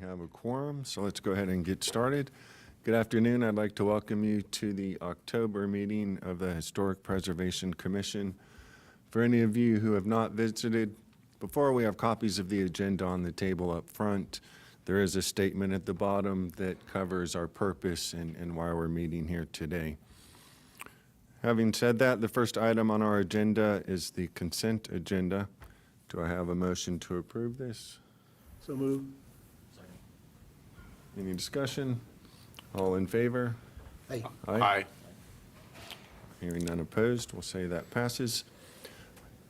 have a quorum, so let's go ahead and get started. Good afternoon. I'd like to welcome you to the October meeting of the Historic Preservation Commission. For any of you who have not visited before, we have copies of the agenda on the table up front. There is a statement at the bottom that covers our purpose and why we're meeting here today. Having said that, the first item on our agenda is the consent agenda. Do I have a motion to approve this? So moved. Any discussion? All in favor? Aye. Aye. Hearing none opposed, we'll say that passes.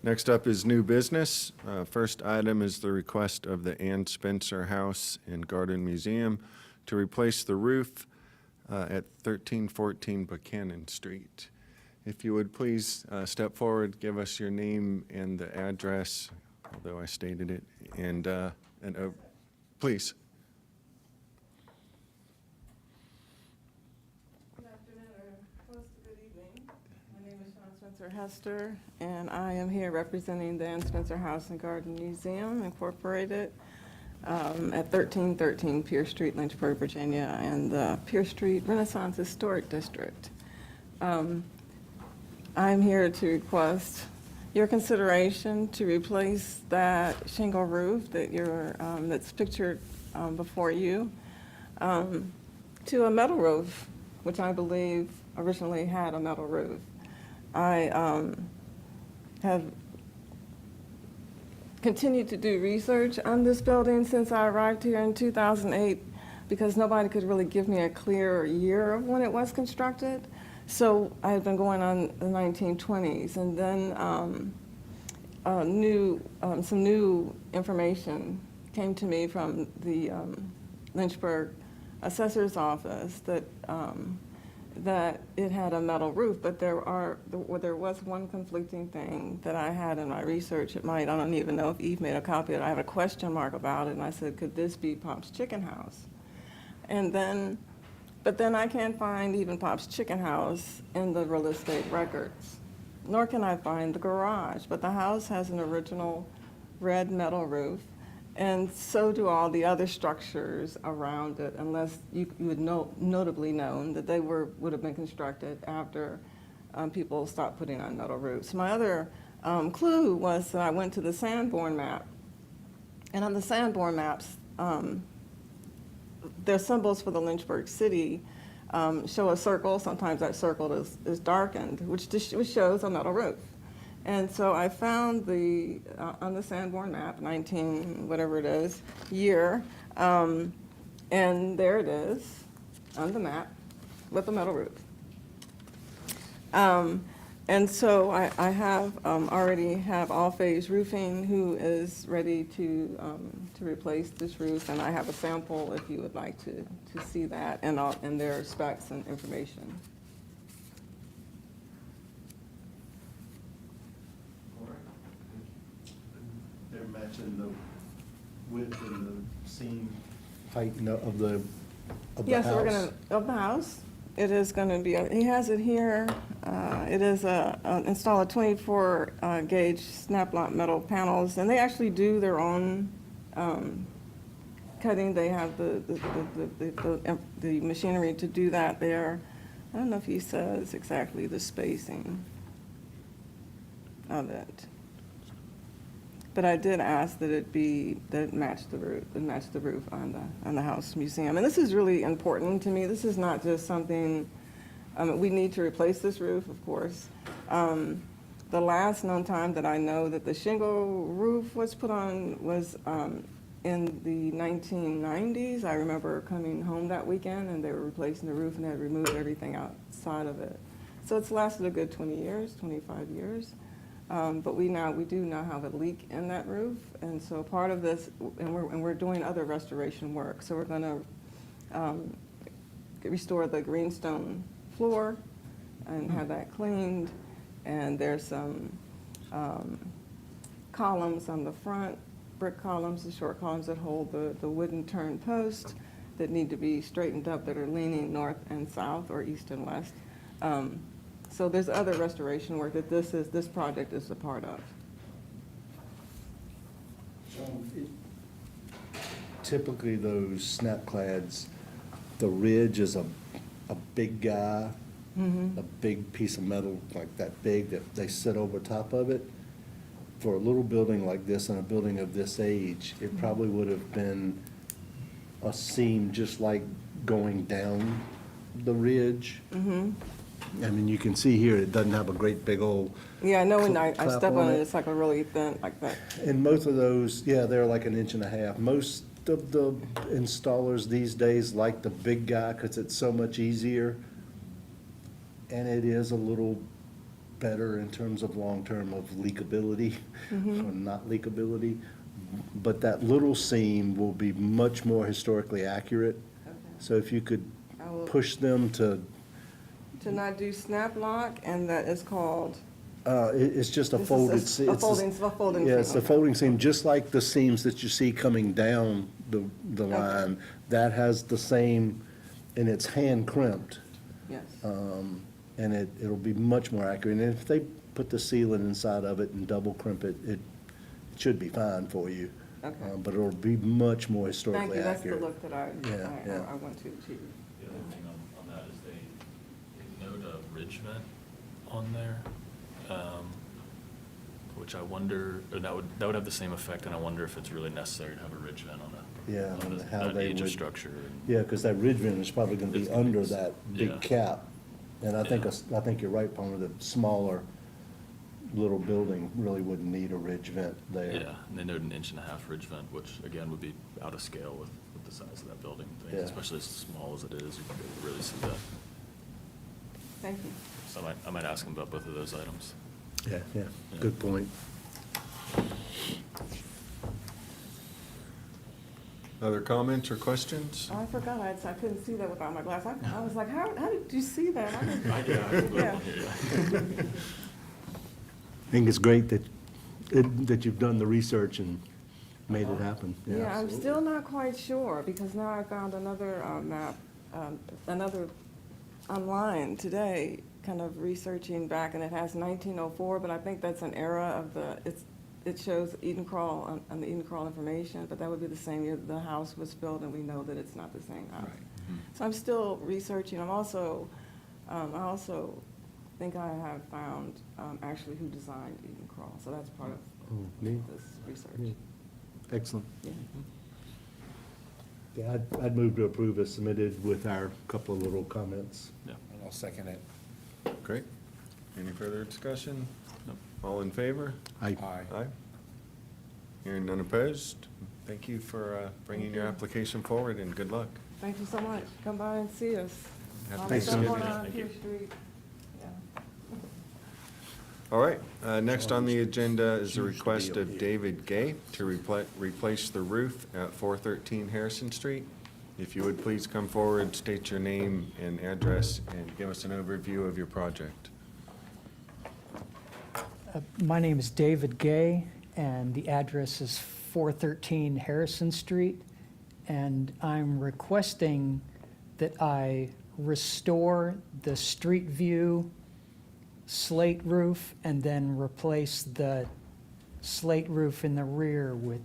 Next up is new business. First item is the request of the Ann Spencer House and Garden Museum to replace the roof at 1314 Buchanan Street. If you would please step forward, give us your name and the address, although I stated it, and please. Good afternoon, or close to good evening. My name is Shawn Spencer Hester, and I am here representing the Ann Spencer House and Garden Museum, Incorporated, at 1313 Pierce Street, Lynchburg, Virginia, and the Pierce Street Renaissance Historic District. I'm here to request your consideration to replace that shingle roof that that's pictured before you to a metal roof, which I believe originally had a metal roof. I have continued to do research on this building since I arrived here in 2008 because nobody could really give me a clear year of when it was constructed. So I had been going on the 1920s, and then some new information came to me from the Lynchburg assessor's office that it had a metal roof, but there was one conflicting thing that I had in my research. I don't even know if Eve made a copy of it. I have a question mark about it, and I said, could this be Pop's Chicken House? But then I can't find even Pop's Chicken House in the real estate records, nor can I find the garage. But the house has an original red metal roof, and so do all the other structures around it, unless you would notably known that they would have been constructed after people stopped putting on metal roofs. My other clue was that I went to the Sanborn map, and on the Sanborn maps, their symbols for the Lynchburg city show a circle. Sometimes that circle is darkened, which shows a metal roof. And so I found on the Sanborn map, 19 whatever it is, year, and there it is on the map with a metal roof. And so I have already have All Phase Roofing who is ready to replace this roof, and I have a sample if you would like to see that and their specs and information. All right. They're matching the width and the seam height of the house? Yes, we're going to, of the house. It is going to be, he has it here. It is install a 24 gauge snap lock metal panels, and they actually do their own cutting. They have the machinery to do that there. I don't know if he says exactly the spacing of it, but I did ask that it match the roof on the house museum. And this is really important to me. This is not just something. We need to replace this roof, of course. The last known time that I know that the shingle roof was put on was in the 1990s. I remember coming home that weekend, and they were replacing the roof, and they had removed everything outside of it. So it's lasted a good 20 years, 25 years. But we do now have a leak in that roof, and so part of this, and we're doing other restoration work. So we're going to restore the greenstone floor and have that cleaned, and there's some columns on the front, brick columns, the short columns that hold the wooden turn post that need to be straightened up, that are leaning north and south or east and west. So there's other restoration work that this project is a part of. So typically those snap clads, the ridge is a big guy, a big piece of metal like that big that they sit over top of it. For a little building like this and a building of this age, it probably would have been a seam just like going down the ridge. I mean, you can see here, it doesn't have a great big old, Yeah, I know when I Clap step on on it. it, it's like a really thin, like that. and most of those, yeah, they're like an inch and a half. Most of the installers these days like the big guy because it's so much easier. And it is a little better in terms of long-term of leakability or not leakability. But that little seam will be much more historically accurate. So if you could I will- push them to, To not do snap lock, and that is called, it's just a This is folded. a se- a it's the- folding Yeah, seam, it's the okay. folding seam, just like the seams that you see coming down the line. That has the same, and it's hand crimped. yes. And it'll be much more accurate. And if they put the sealant inside of it and double crimp it, it should be fine for you. Okay. But it'll be much more Thank historically you, that's the accurate. look that Yeah, yeah. I want to achieve. The other thing on that is they note a ridge vent on there, which I wonder, or that would have the same effect, and I wonder if it's really necessary to have a ridge vent on Yeah, on and a- how that they age of would- structure. and- Yeah, because that ridge vent is probably gonna be It's gonna be under s- that yeah. big cap. And I think, Yeah. I think you're right, Palmer, the smaller little building really wouldn't need a ridge vent there. Yeah, and they note an 1.5-inch ridge vent, which again would be out of scale with the size of that building, Yeah. especially as small as it is, you can really see that. Thank you. So I might ask them about both of those items. Yeah, yeah, Yeah. good point. Other comments or questions? Oh, I forgot, I couldn't see that without my glass. I was like, how did you see that? I didn't- I did, I can Yeah. I think it's great that you've done the research and made it happen. Yeah, I'm still not quite sure, because now I found another map, another online today, kind of researching back, and it has 1904, but I think that's an era of it shows Eden Crawl on the Eden Crawl information, but that would be the same year the house was built, and we know that it's not the same house. So I'm still researching. I also think I have found actually who designed Eden Crawl, so that's part of Oh, neat. this research. Neat. Excellent. Yeah. Yeah, I'd move to approve as submitted with our couple of little comments. Yeah. I'll second it. Great. Any further discussion? Nope. All in favor? Aye. Aye. Hearing none opposed. Thank you for bringing your application forward, and good luck. Thank you so much. Come by and see us. Happy Thanks, Step Sonia. on Thank you. Pierce Street. Yeah. All right, next on the agenda is a Choose to be request over of here. David Gay to replace the roof at 413 Harrison Street. If you would please come forward, state your name and address, and give us an overview of your project. My name is David Gay, and the address is 413 Harrison Street. And I'm requesting that I restore the street view slate roof and then replace the slate roof in the rear with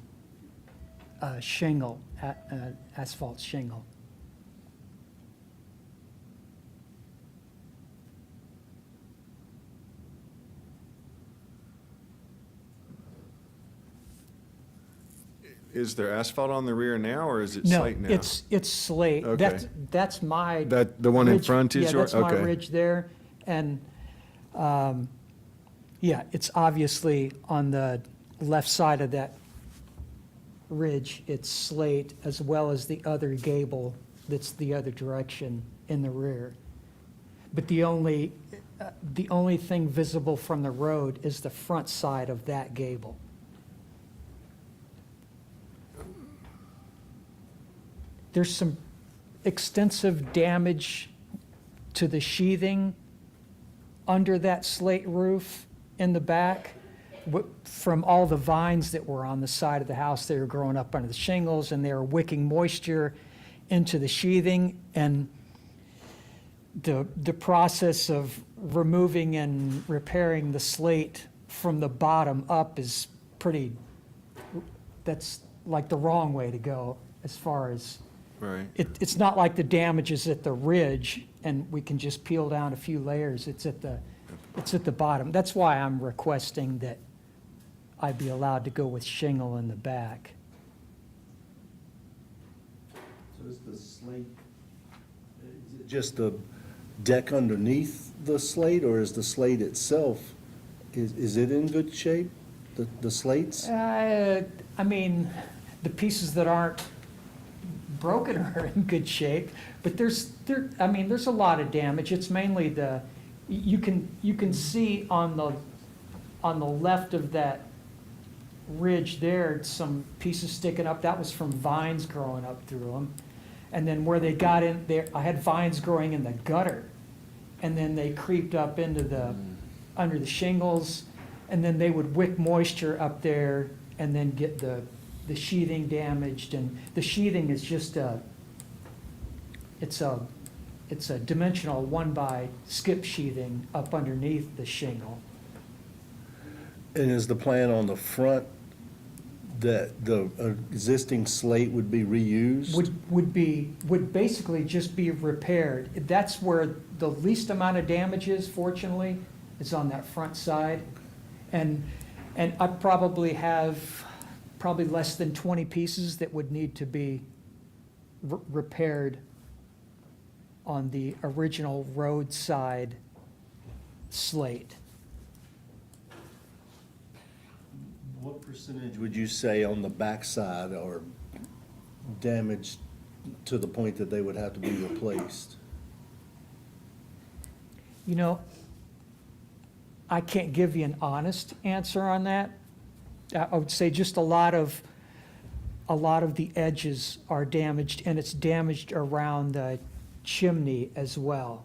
shingle, asphalt shingle. Is there asphalt on the rear now, or is it No, slate now? it's slate. Okay. That's my. That, the one in ridge- front is Yeah, yours? that's my Okay. ridge there. And, yeah, it's obviously on the left side of that ridge, it's slate, as well as the other gable that's the other direction in the rear. But the only thing visible from the road is the front side of that gable. There's some extensive damage to the sheathing under that slate roof in the back from all the vines that were on the side of the house. They were growing up under the shingles, and they were wicking moisture into the sheathing. And the process of removing and repairing the slate from the bottom up is that's like the wrong way to go. as far as, Right. it's not like the damage is at the ridge and we can just peel down a few layers. It's at the bottom. That's why I'm requesting that I be allowed to go with shingle in the back. So is the slate, is it just the deck underneath the slate, or is the slate itself, is it in good shape, the slates? I mean, the pieces that aren't broken are in good shape, but there's a lot of damage. It's mainly you can see on the left of that ridge there, some pieces sticking up. That was from vines growing up through them. And then where they got in there, I had vines growing in the gutter. And then they creeped up into under the shingles, and then they would wick moisture up there and then get the sheathing damaged. And the sheathing is just it's a dimensional 1x skip sheathing up underneath the shingle. And is the plan on the front that the existing slate would be reused? Would basically just be repaired. That's where the least amount of damage is, fortunately, is on that front side. And I probably have less than 20 pieces that would need to be repaired on the original roadside slate. What percentage would you say on the backside are damaged to the point that they would have to be replaced? You know, I can't give you an honest answer on that. I would say just a lot of the edges are damaged, and it's damaged around the chimney as well.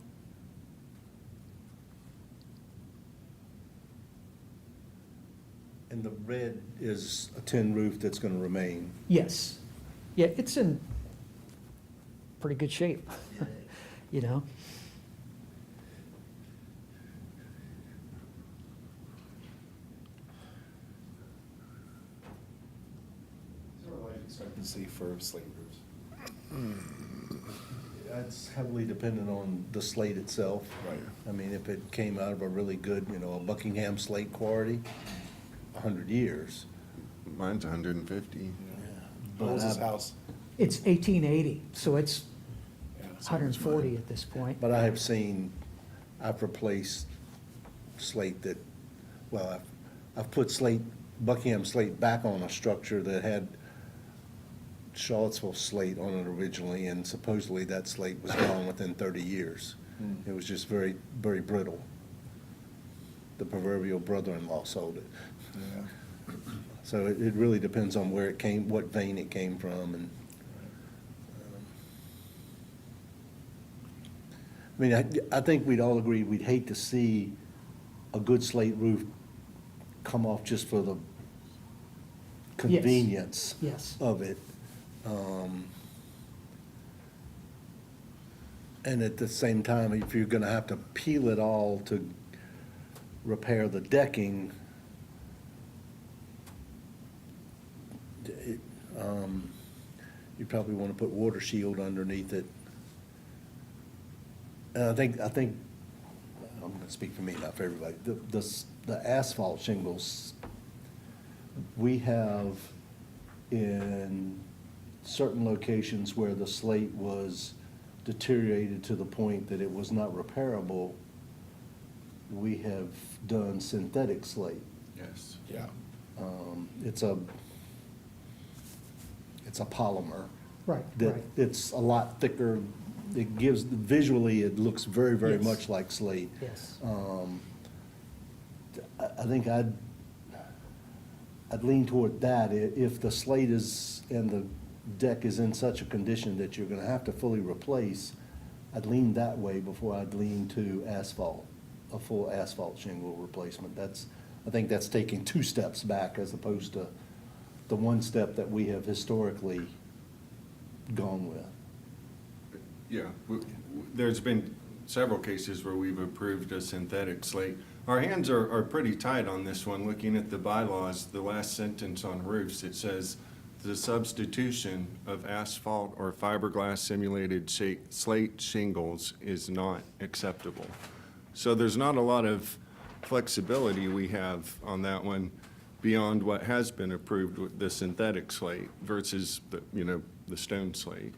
And the red is a tin roof that's gonna remain? Yes. Yeah, it's in pretty good shape, you know? Is there a life expectancy for slate roofs? That's heavily dependent on the slate itself. Right. I mean, if it came out of a really good, a Buckingham slate quality, 100 years. Mine's 150. How old is this But house? It's 1880, so it's Yeah, so it's 140 at this point. But I've replaced slate that, well, I've put Buckingham slate back on a structure that had Charlottesville slate on it originally, and supposedly that slate was gone within 30 years. It was just very, very brittle. The proverbial brother-in-law sold it. Yeah. So it really depends on where it came, what vein it came from, and, I mean, I think we'd all agree, we'd hate to see a good slate roof come off just for the convenience Yes. of it. And at the same time, if you're gonna have to peel it all to repair the decking, you probably wanna put water shield underneath it. And I think, I'm gonna speak for me, not for everybody, the asphalt shingles, we have in certain locations where the slate was deteriorated to the point that it was not repairable, we have done synthetic slate. Yes. Yeah. It's a polymer. Right, That right. it's a lot thicker, visually, it looks very, very Yes. much like slate. Yes. I think I'd lean toward that. If the slate is, and the deck is in such a condition that you're gonna have to fully replace, I'd lean that way before I'd lean to asphalt, a full asphalt shingle replacement. I think that's taking 2 steps back as opposed to the 1 step that we have historically gone with. Yeah, there's been several cases where we've approved a synthetic slate. Our hands are pretty tight on this one. Looking at the bylaws, the last sentence on roofs, it says the substitution of asphalt or fiberglass simulated slate shingles is not acceptable. So there's not a lot of flexibility we have on that one beyond what has been approved with the synthetic slate versus the, the stone slate.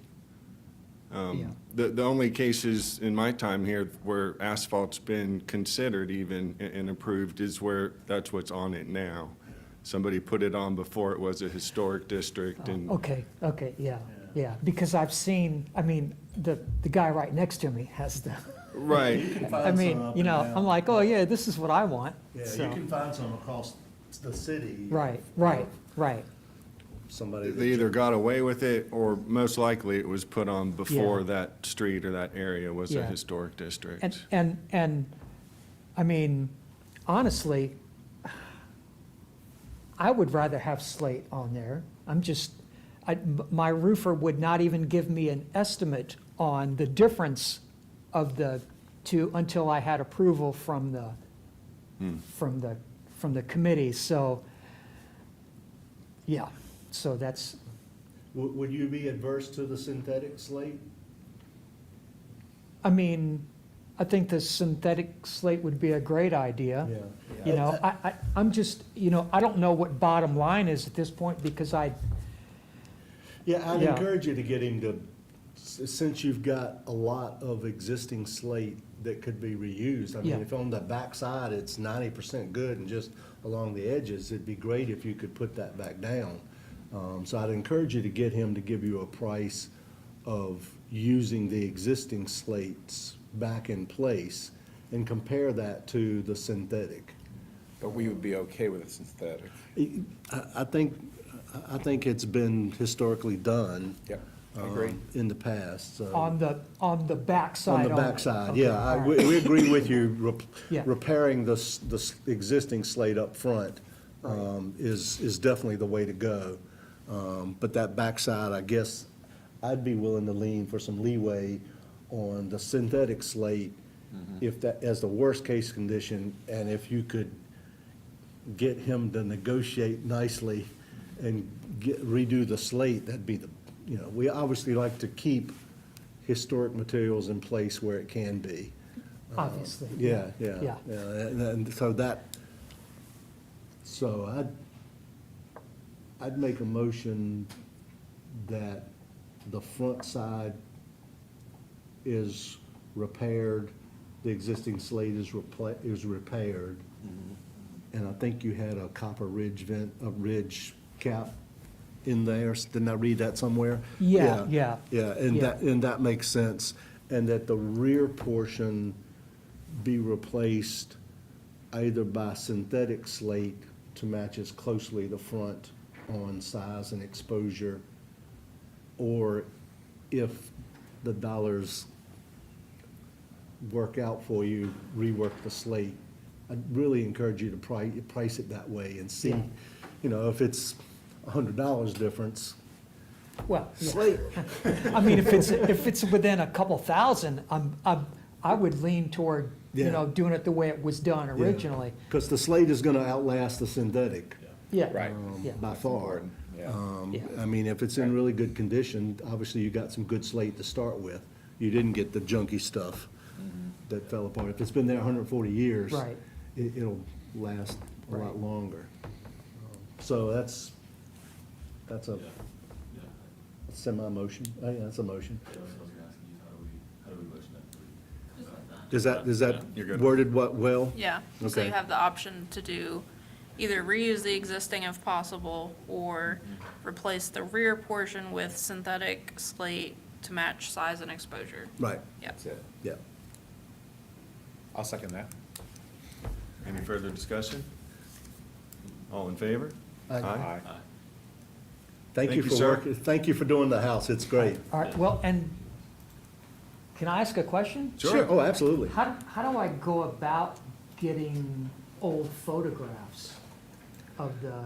Yeah. The only cases in my time here where asphalt's been considered even and approved is where that's what's on it now. Somebody put it on before it was a historic district and. Okay, yeah, because I've seen, I mean, the guy right next to me has the, Right, I mean, I'm like, oh, yeah, this is what I want. Yeah, So- you can find some across the city. Right. Somebody they either got away with it or most likely it was put on before Yeah. that street or that area was a Yeah. historic district. And, I mean, honestly, I would rather have slate on there. My roofer would not even give me an estimate on the difference of the two until I had approval from the committee, so, yeah, so that's, Would you be adverse to the synthetic slate? I mean, I think the synthetic slate would be a great idea. Yeah. You know, I'm just, I don't know what bottom line is at this point because Yeah, I'd Yeah. encourage you to get him to, since you've got a lot of existing slate that could be reused. I mean, Yeah. if on the backside it's 90% good and just along the edges, it'd be great if you could put that back down. So I'd encourage you to get him to give you a price of using the existing slates back in place and compare that to the synthetic. But we would be okay with a synthetic. I think it's been historically done. Yep, I agree. In the past, so. on the backside. On the only. backside, Okay, yeah, all right. we agree with you, Yeah. repairing the existing slate up front is definitely the way to go. But that backside, I guess, I'd be willing to lean for some leeway on the synthetic slate if that, as the worst-case condition, and if you could get him to negotiate nicely and redo the slate, that'd be we obviously like to keep historic materials in place where it can be. Obviously. Yeah. Yeah. And so I'd make a motion that the front side is repaired, the existing slate is repaired. And I think you had a copper ridge a ridge cap in there. Didn't I read that somewhere? Yeah. Yeah, and Yeah. that makes sense. And that the rear portion be replaced either by synthetic slate to match as closely the front on size and exposure, or if the dollars work out for you, rework the slate. I'd really encourage you to price it that way and see, Yeah. If it's $100 difference. Well, yeah. Slate. I mean, if it's within a couple thousand, I would lean toward, Yeah. doing it the way it was done originally. Because the slate is gonna outlast the synthetic. Yeah. Right. Yeah. By far. Important, yeah. Yeah. I mean, if it's in really good condition, obviously you got some good slate to start with. You didn't get the junky stuff that fell apart. If it's been there 140 years. Right. It'll last a lot Right. longer. So that's a Yeah, yeah. semi-motion. Yeah, that's a motion. Yeah, I was gonna ask you, how do we motion that? Is that You're good. worded well? Yeah, so Okay. you have the option to do, either reuse the existing if possible, or replace the rear portion with synthetic slate to match size and exposure. Right, Yeah. That's it. yeah. I'll second that. Any further discussion? All in favor? Aye. Aye. Thank you Thank you, for sir. working, thank you for doing the house. It's great. All right, well, and can I ask a question? Sure. Oh, absolutely. How do I go about getting old photographs of the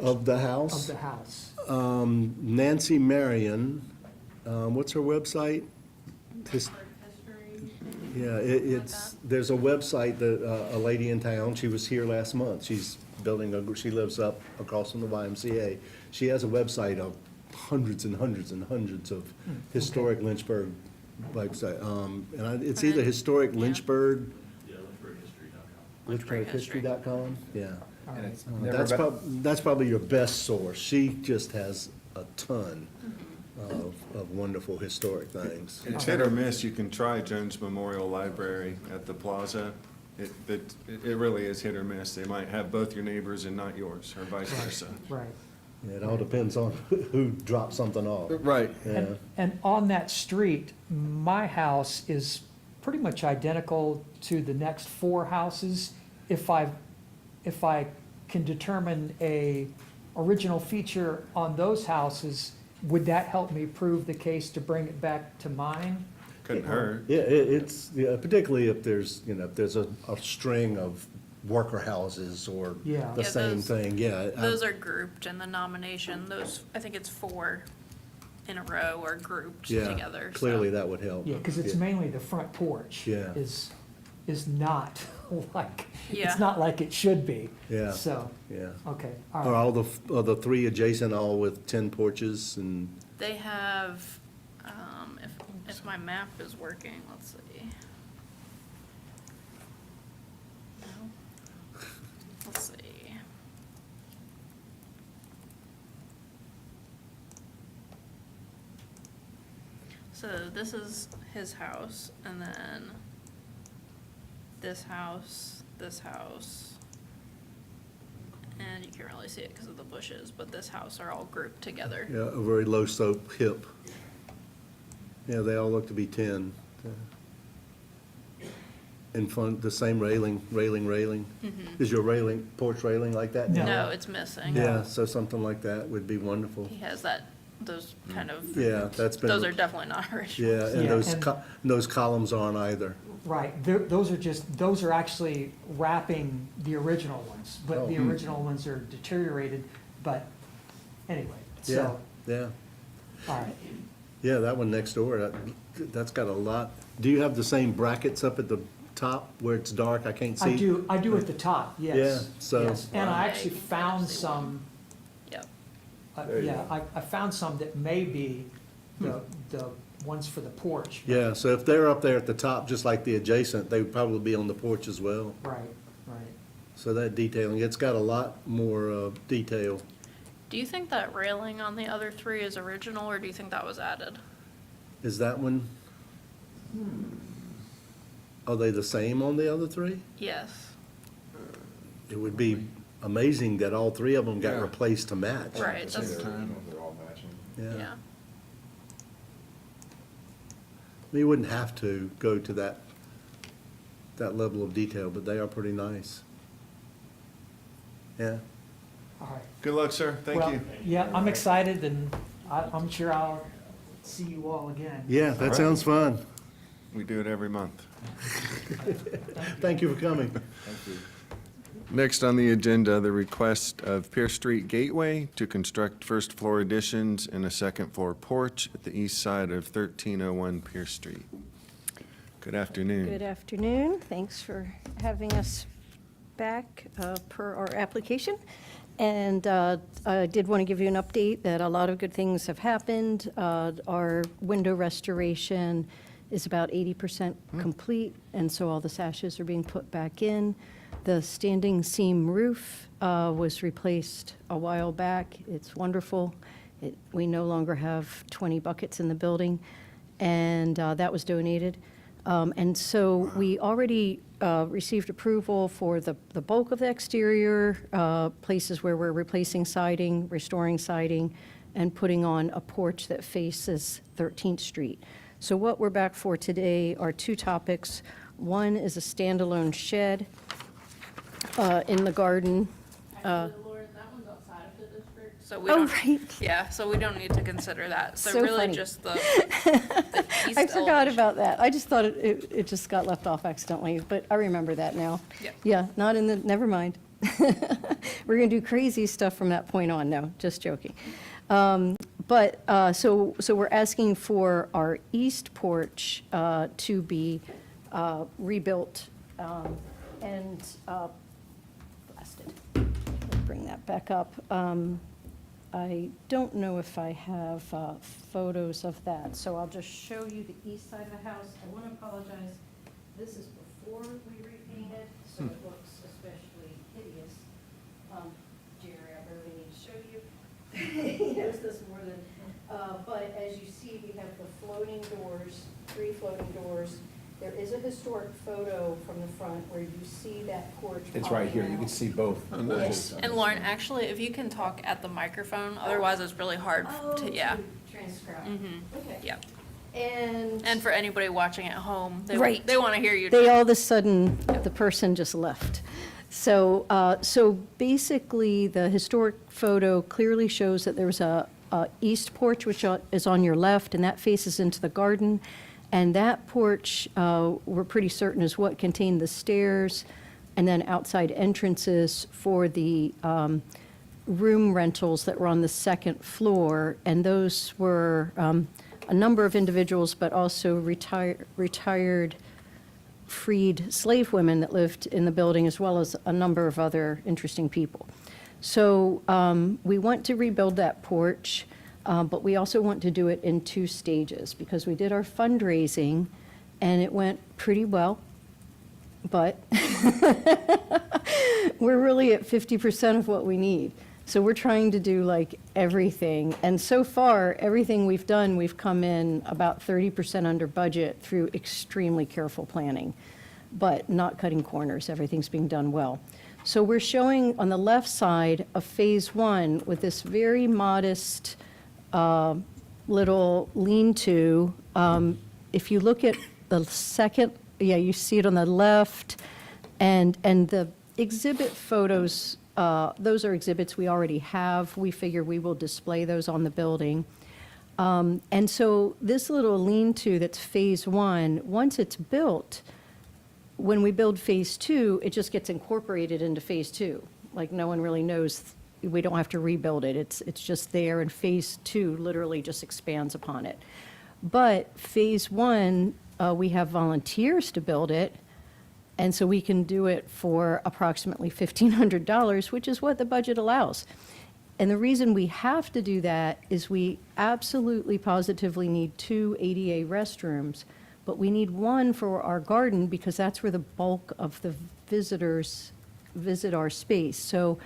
Of the house? house? Nancy Marion, what's her website? Yeah, it's, there's a website that, a lady in town, she was here last month. She's building, she lives up across from the YMCA. She has a website of hundreds and hundreds and hundreds of historic Lynchburg website. It's either historic Yeah. Lynchburg, Yeah, lynchburghistory.com. lynchburghistory.com, yeah. And it's All right. never That's been- that's probably your best source. She just has a ton of wonderful historic things. It's hit or miss. You can try Jones Memorial Library at the plaza. It really is hit or miss. They might have both your neighbors and not yours, or vice versa. Right. It all depends on who dropped something off. Right. Yeah. And on that street, my house is pretty much identical to the next four houses. If I can determine a original feature on those houses, would that help me prove the case to bring it back to mine? Couldn't hurt. Yeah, yeah, particularly if there's, if there's a string of worker houses or Yeah. the Yeah, same those- thing, yeah. Those are grouped in the nomination. Those, I think it's 4 in a row are grouped Yeah, together. so- clearly that would help. Yeah, because it's Yeah. mainly the front porch. Yeah. Is not like, Yeah. it's not like it should be. Yeah. So, Yeah. okay, Are all right. all the three adjacent all with 10 porches and, They have, if my map is working, let's see. No. Let's see. So this is his house, and then this house, and you can't really see it because of the bushes, but this house are all grouped together. yeah, a very low slope hip. Yeah, they all look to be 10. In front, the same railing. Is your porch railing like that now? No, it's missing. Yeah, so something like that would be wonderful. He has those kind of. Yeah, that's been. Those are definitely not original. Yeah, and Yeah, those, and- those columns aren't either. Right, those are actually wrapping the original ones, but the Oh. original ones are deteriorated, but anyway, Yeah, so, yeah. all right. Yeah, that one next door, that's got a lot. Do you have the same brackets up at the top where it's dark? I can't see. I do at the top, yes. Yeah, so- yes. And I Yeah, actually you can found actually some, Yep. There you yeah, I found some that may be the ones for the porch. but- Yeah, so if they're up there at the top, just like the adjacent, they would probably be on the porch as well. Right, right. So that detailing, it's got a lot more detail. Do you think that railing on the other 3 is original, or do you think that was added? Is that one? Are they the same on the other three? Yes. It would be amazing that all three of them got Yeah. replaced to match. Right, At the same that's- time, they're all matching. Yeah. You wouldn't have to go to that level of detail, but they are pretty nice. Yeah. All right. Good luck, sir. Thank Well, you. yeah, I'm excited, and I'm sure I'll see you all again. Yeah, All that right. sounds fun. We do it every month. Thank you for coming. Thank you. Next on the agenda, the request of Pierce Street Gateway to construct first-floor additions and a second-floor porch at the east side of 1301 Pierce Street. Good afternoon. Good afternoon. Thanks for having us back per our application. And I did want to give you an update that a lot of good things have happened. Our window restoration is about 80% complete, and so all the sashes are being put back in. The standing seam roof was replaced a while back. It's wonderful. We no longer have 20 buckets in the building, and that was donated. And so we already received approval for the bulk of the exterior, places where we're replacing siding, restoring siding, and putting on a porch that faces 13th Street. So what we're back for today are 2 topics. One is a standalone shed in the garden. Actually, Lauren, that one's outside of the district, so we Oh, don't. right. Yeah, so we don't need to consider that. So So really funny. just the east I forgot elevation. about that. I just thought it just got left off accidentally, but I remember that now. Yep. Yeah, not in the, never mind. We're going to do crazy stuff from that point on. No, just joking. So we're asking for our east porch to be rebuilt and blasted. bring that back up. I don't know if I have photos of that, so I'll just show you the east side of the house. I want to apologize. This is before we repainted, so it looks especially hideous. Jerry, I really need to show you. He knows this more than, but as you see, we have the floating doors, 3 floating doors. There is a historic photo from the front where you see that porch. It's right here, you popping can out. see both. Yes. And Lauren, actually, if you can talk at the microphone, otherwise it's really hard Oh, to, yeah. transcribe. Mhm. Okay. Yeah. And And for anybody watching at home, Right. they want to hear you. they all of a sudden, the person just left. So, so basically, the historic photo clearly shows that there's a east porch, which is on your left, and that faces into the garden. And that porch, we're pretty certain is what contained the stairs and then outside entrances for the room rentals that were on the second floor. And those were a number of individuals, but also retired freed slave women that lived in the building, as well as a number of other interesting people. So we want to rebuild that porch, but we also want to do it in 2 stages, because we did our fundraising, and it went pretty well, but we're really at 50% of what we need. So we're trying to do like everything, and so far, everything we've done, we've come in about 30% under budget through extremely careful planning, but not cutting corners. Everything's being done well. So we're showing on the left side of phase 1 with this very modest little lean-to. If you look at the second, yeah, you see it on the left, and the exhibit photos, those are exhibits we already have. We figure we will display those on the building. And so this little lean-to that's phase 1, once it's built, when we build phase 2, it just gets incorporated into phase 2. Like, no one really knows, we don't have to rebuild it. It's just there, and phase 2 literally just expands upon it. But phase 1, we have volunteers to build it, and so we can do it for approximately $1,500, which is what the budget allows. And the reason we have to do that is we absolutely positively need 2 ADA restrooms, but we need 1 for our garden, because that's where the bulk of the visitors visit our space. So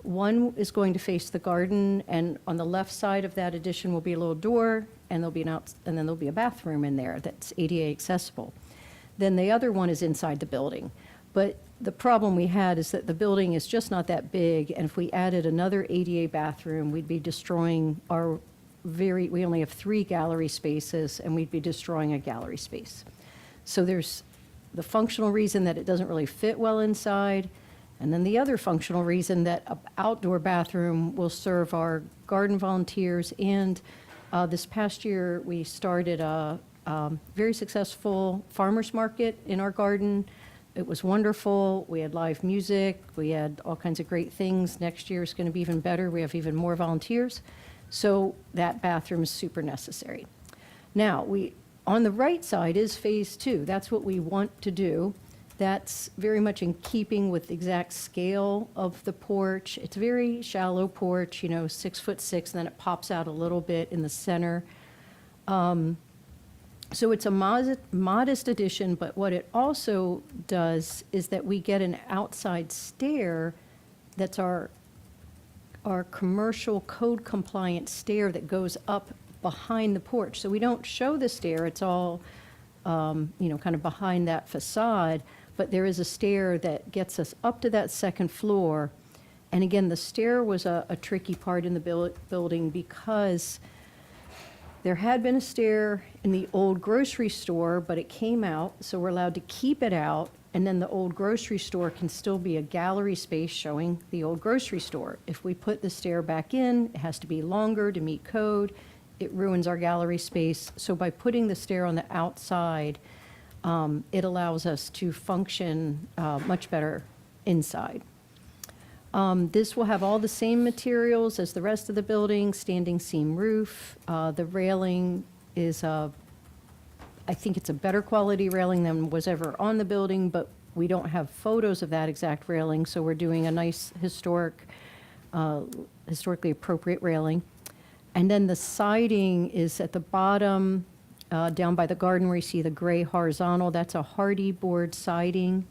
1 is going to face the garden, and on the left side of that addition will be a little door, and there'll be and then there'll be a bathroom in there that's ADA accessible. Then the other 1 is inside the building. But the problem we had is that the building is just not that big, and if we added another ADA bathroom, we'd be destroying our we only have 3 gallery spaces, and we'd be destroying a gallery space. So there's the functional reason that it doesn't really fit well inside, and then the other functional reason that an outdoor bathroom will serve our garden volunteers. And this past year, we started a very successful farmers market in our garden. It was wonderful. We had live music. We had all kinds of great things. Next year is going to be even better. We have even more volunteers. So that bathroom is super necessary. Now, on the right side is phase 2. That's what we want to do. That's very much in keeping with the exact scale of the porch. It's a very shallow porch, 6'6", and then it pops out a little bit in the center. So it's a modest addition, but what it also does is that we get an outside stair that's our commercial code compliant stair that goes up behind the porch. So we don't show the stair, it's all, kind of behind that facade, but there is a stair that gets us up to that second floor. And again, the stair was a tricky part in the building, because there had been a stair in the old grocery store, but it came out, so we're allowed to keep it out. And then the old grocery store can still be a gallery space showing the old grocery store. If we put the stair back in, it has to be longer to meet code. It ruins our gallery space. So by putting the stair on the outside, it allows us to function much better inside. This will have all the same materials as the rest of the building, standing seam roof. The railing is I think it's a better quality railing than was ever on the building, but we don't have photos of that exact railing, so we're doing a nice historic historically appropriate railing. And then the siding is at the bottom, down by the garden where you see the gray horizontal. That's a hardy board siding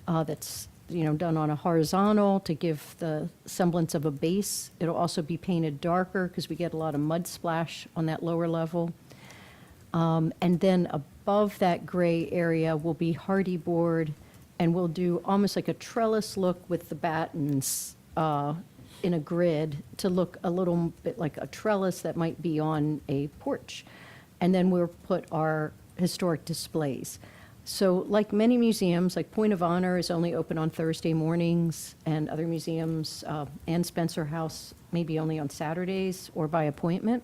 that's, done on a horizontal to give the semblance of a base. It'll also be painted darker because we get a lot of mud splash on that lower level. And then above that gray area will be hardy board, and we'll do almost like a trellis look with the battens in a grid to look a little bit like a trellis that might be on a porch. And then we'll put our historic displays. So like many museums, like Point of Honor is only open on Thursday mornings, and other museums, and Spencer House, maybe only on Saturdays or by appointment.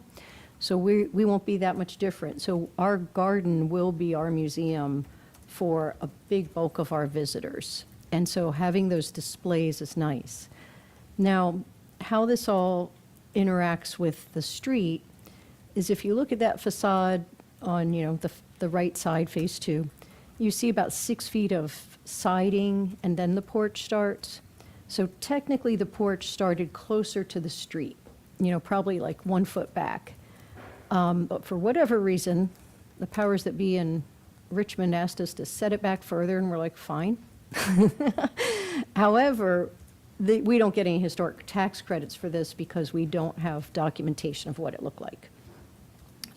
So we won't be that much different. So our garden will be our museum for a big bulk of our visitors. And so having those displays is nice. Now, how this all interacts with the street is if you look at that facade on, the right side, phase 2, you see about 6 feet of siding, and then the porch starts. So technically, the porch started closer to the street, probably like 1 foot back. But for whatever reason, the powers that be in Richmond asked us to set it back further, and we're like, fine. However, we don't get any historic tax credits for this because we don't have documentation of what it looked like.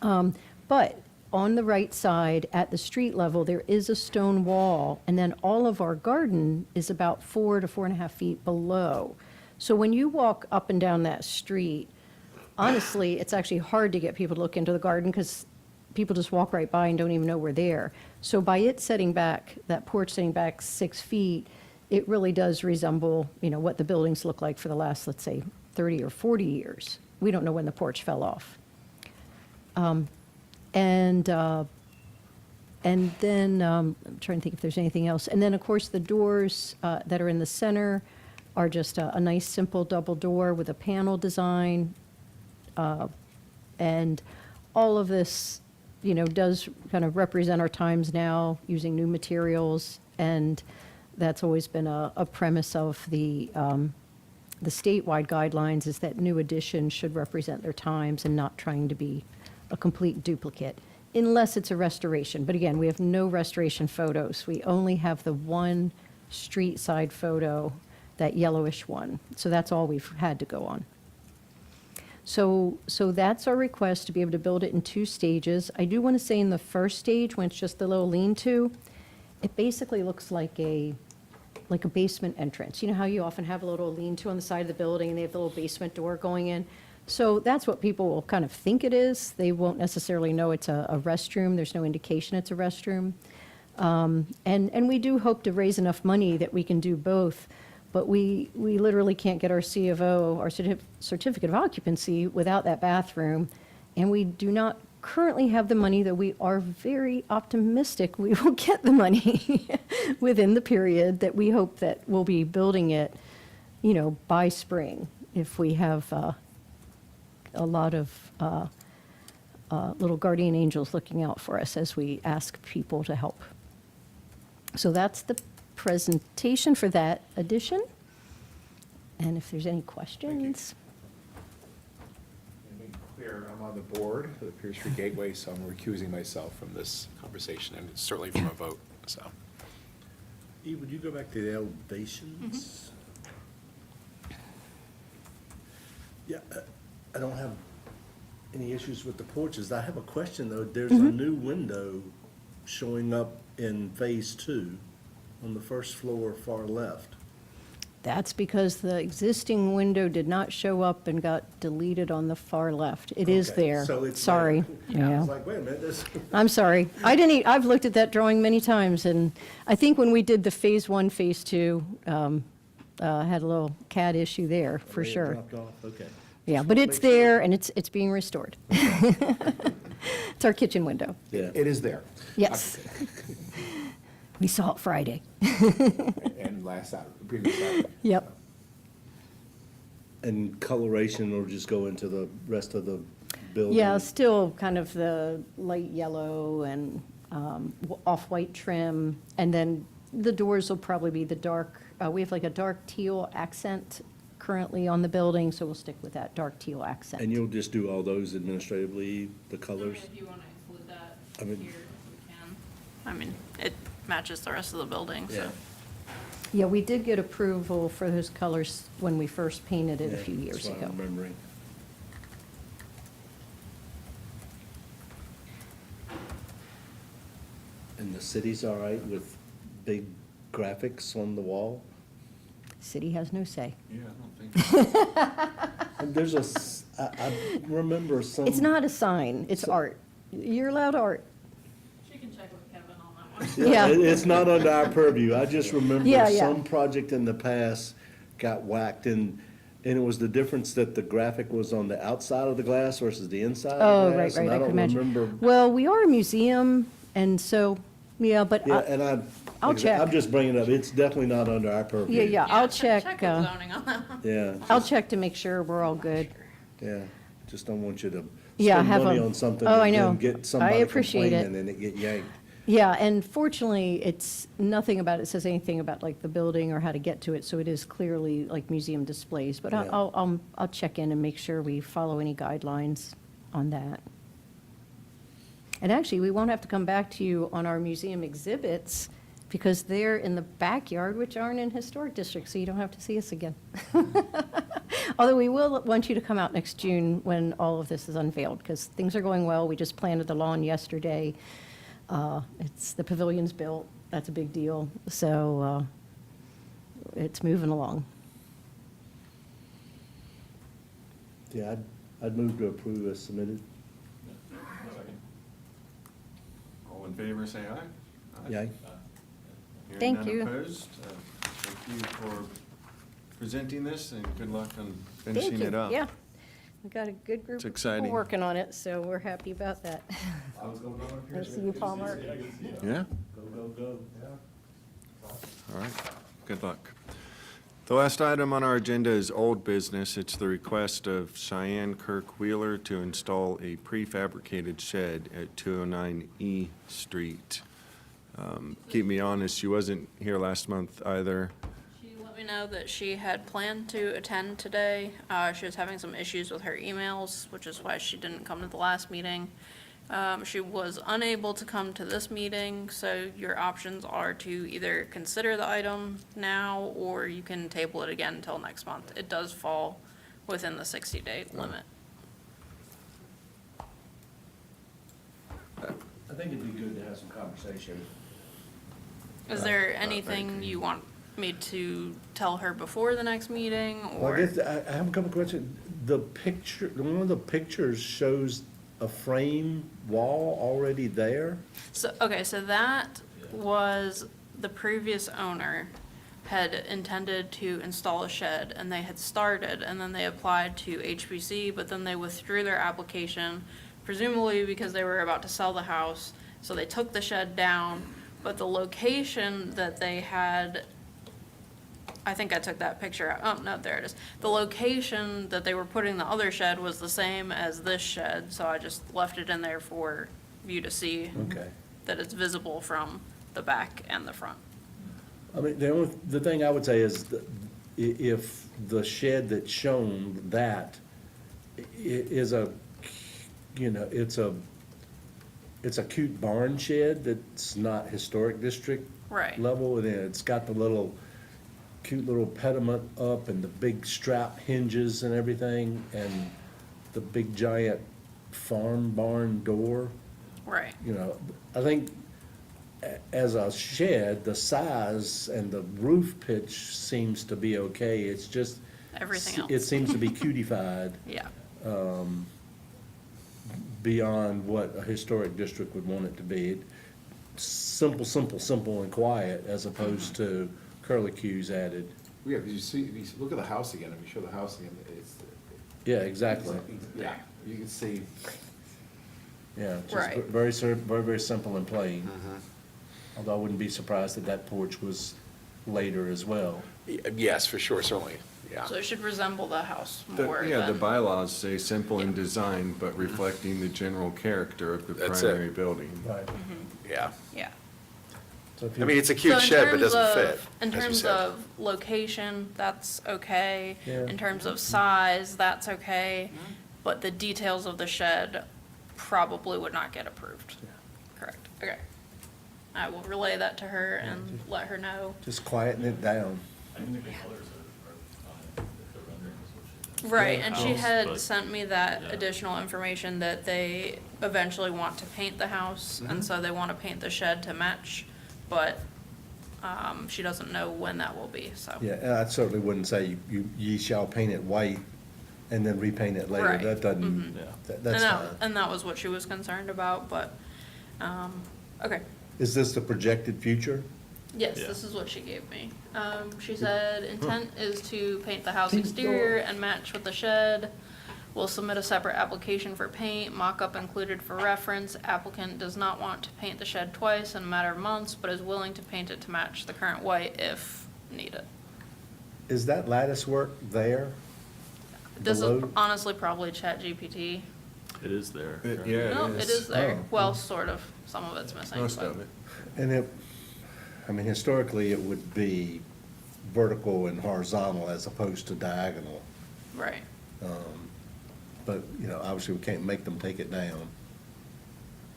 But on the right side, at the street level, there is a stone wall, and then all of our garden is about 4 to 4.5 feet below. So when you walk up and down that street, honestly, it's actually hard to get people to look into the garden because people just walk right by and don't even know we're there. So by it setting back, that porch setting back 6 feet, it really does resemble, what the buildings look like for the last, let's say, 30 or 40 years. We don't know when the porch fell off. And then, I'm trying to think if there's anything else. And then, of course, the doors that are in the center are just a nice, simple double door with a panel design. And all of this, does kind of represent our times now, using new materials. And that's always been a premise of the statewide guidelines, is that new additions should represent their times and not trying to be a complete duplicate, unless it's a restoration. But again, we have no restoration photos. We only have the one street side photo, that yellowish one. So that's all we've had to go on. So that's our request, to be able to build it in 2 stages. I do want to say in the first stage, when it's just the little lean-to, it basically looks like a basement entrance. You know how you often have a little lean-to on the side of the building, and they have the little basement door going in? So that's what people will kind of think it is. They won't necessarily know it's a restroom. There's no indication it's a restroom. And we do hope to raise enough money that we can do both. But we literally can't get our C of O, our certificate of occupancy, without that bathroom. And we do not currently have the money, though we are very optimistic we will get the money within the period that we hope that we'll be building it, by spring, if we have a lot of little guardian angels looking out for us as we ask people to help. So that's the presentation for that edition. And if there's any questions. And to be clear, I'm on the board of the Pierce Street Gateway, so I'm recusing myself from this conversation, and certainly from a vote, so. Eve, would you go back to the elevations? Yeah, I don't have any issues with the porches. I have a question, though. There's a new window showing up in phase 2 on the first floor, far left. That's because the existing window did not show up and got deleted on the far left. It is Okay, there. so it's Sorry. there. I Yeah. was like, wait a minute, this. I'm sorry. I've looked at that drawing many times, and I think when we did the phase 1, phase 2, had a little CAD issue there, for They had sure. dropped off, okay. Yeah, Just but wanna it's make sure. there, and it's being restored. It's our kitchen window. Yeah. It is there. Yes. We saw it Friday. And last Saturday, previous Saturday. Yep. And coloration will just go into the rest of the building? Yeah, still kind of the light yellow and off-white trim. And then the doors will probably be the dark, we have like a dark teal accent currently on the building, so we'll stick with that dark teal accent. And you'll just do all those administratively, the I mean, colors? if you want to include that I mean- here, we can. I mean, it matches the rest of the building, Yeah. so. Yeah, we did get approval for those colors when we first painted it a Yeah, few years that's what ago. I'm remembering. And the city's all right with big graphics on the wall? City has no say. Yeah, I don't think so. And there's I remember some. It's not a sign, it's So- art. You're allowed art. She can check with Kevin on that one. Yeah. It's not under our purview. I just remember Yeah, yeah. some project in the past got whacked and it was the difference that the graphic was on the outside of the glass versus the inside Oh, of the right, glass. And right, I I could don't imagine. remember. Well, we are a museum, and so, yeah, but, Yeah, and I'll check. I'm just bringing it up. It's definitely not under our purview. yeah, I'll check, Check with zoning on that one. Yeah. I'll check to make sure we're all good. Yeah, just don't want you to Yeah, spend have money a- on something oh, I and know. then get I somebody appreciate it. complaining and it get yanked. Yeah, and fortunately, it's, nothing about it says anything about like the building or how to get to it, so it is clearly like museum displays. But Yeah. I'll check in and make sure we follow any guidelines on that. And actually, we won't have to come back to you on our museum exhibits because they're in the backyard, which aren't in historic districts, so you don't have to see us again. Although we will want you to come out next June when all of this is unveiled, because things are going well. We just planted the lawn yesterday. The pavilion's built, that's a big deal, so it's moving along. Yeah, I'd move to approve as submitted. All in favor, say aye. Yeah. Hearing Thank none you. opposed, thank you for presenting this, and good luck on Thank finishing you. it up. Yeah, we've got a good group It's of exciting. people working on it, so we're happy about that. Nice to see you, Palmer. Yeah? Go, go, go. All right, good luck. The last item on our agenda is old business. It's the request of Cheyenne Kirk Wheeler to install a prefabricated shed at 209 E Street. Keep me honest, she wasn't here last month either. She let me know that she had planned to attend today. She was having some issues with her emails, which is why she didn't come to the last meeting. She was unable to come to this meeting, so your options are to either consider the item now, or you can table it again until next month. It does fall within the 60-day limit. I think it'd be good to have some conversation. Is there anything you want me to tell her before the next meeting, Well, or? I guess I have a couple questions. The picture, one of the pictures shows a frame wall already there? So, okay, so that was the previous owner had intended to install a shed, and they had started, and then they applied to HBC, but then they withdrew their application, presumably because they were about to sell the house, so they took the shed down, but the location that they had, I think I took that picture out. Oh, no, there it is. The location that they were putting the other shed was the same as this shed, so I just left it in there for you to see Okay. that it's visible from the back and the front. I mean, the thing I would say is that if the shed that's shown that is a, you know, it's a cute barn shed that's not historic district Right. level, and it's got the little, cute little pediment up and the big strap hinges and everything, and the big giant farm barn door. Right. You know, I think as a shed, the size and the roof pitch seems to be okay. It's just. Everything It else. seems to be cutified Yeah. beyond what a historic district would want it to be. Simple, simple, simple and quiet as opposed to curlicues added. Yeah, if you look at the house again, if you show the house again, it's. Yeah, exactly. Yeah, you can see. Yeah, just Right. very, very, very simple and plain. Although I wouldn't be surprised that that porch was later as well. Yes, for sure, certainly, yeah. So it should resemble the house The- more Yeah, the than, bylaws say simple in design, but reflecting the general character of the That's it. primary building. Right. Yeah. yeah. So if I you- mean, it's a So cute in shed, but it terms doesn't of- fit. In as you terms said. of location, that's okay. Yeah. In terms of size, that's okay. But the details of the shed probably would not get approved. Correct, okay. I will relay that to her and let her know. Just quieten it down. I think the colors are fine, if the rendering is what she did. Right, and she House, had but- sent me that Yeah. additional information that they eventually want to paint the house, and so they want to paint the shed to match, but, she doesn't know when that will be, so. Yeah, and I certainly wouldn't say ye shall paint it white and then repaint it later. Right. That doesn't, Mhm. Yeah. that's And fine. And that was what she was concerned about, but, okay. Is this the projected future? Yes, Yeah. this is what she gave me. She said intent is to paint the house exterior and match with the shed. We'll submit a separate application for paint, mock-up included for reference. Applicant does not want to paint the shed twice in a matter of months, but is willing to paint it to match the current white if needed. Is that lattice work there? This is Below? honestly probably ChatGPT. It is there. Yeah, No, it is there. Oh. Well, sort of. Some of it's missing. Most but- of it. And historically, it would be vertical and horizontal as opposed to diagonal. Right. But, obviously, we can't make them take it down.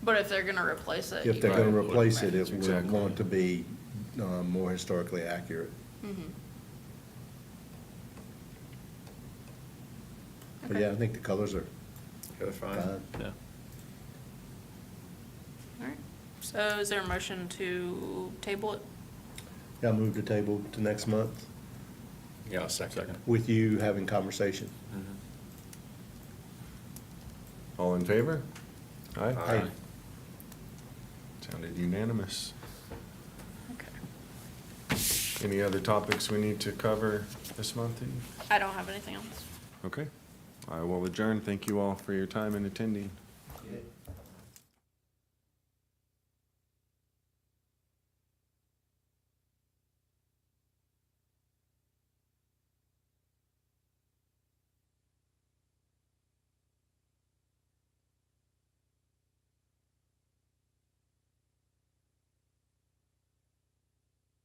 But if they're gonna replace it. If you they're gonna would- replace it, right. it would Exactly. want to be more historically accurate. Mhm. But yeah, I think the colors are They're fine. fine. Yeah. All right. So is there a motion to table it? Yeah, I'll move the table to next month Yeah, I'll second. with you having conversation. All in favor? Aye. Aye. Sounded unanimous. Okay. Any other topics we need to cover this month? I don't have anything else. Okay. I will adjourn. Thank you all for your time and attending. Yeah.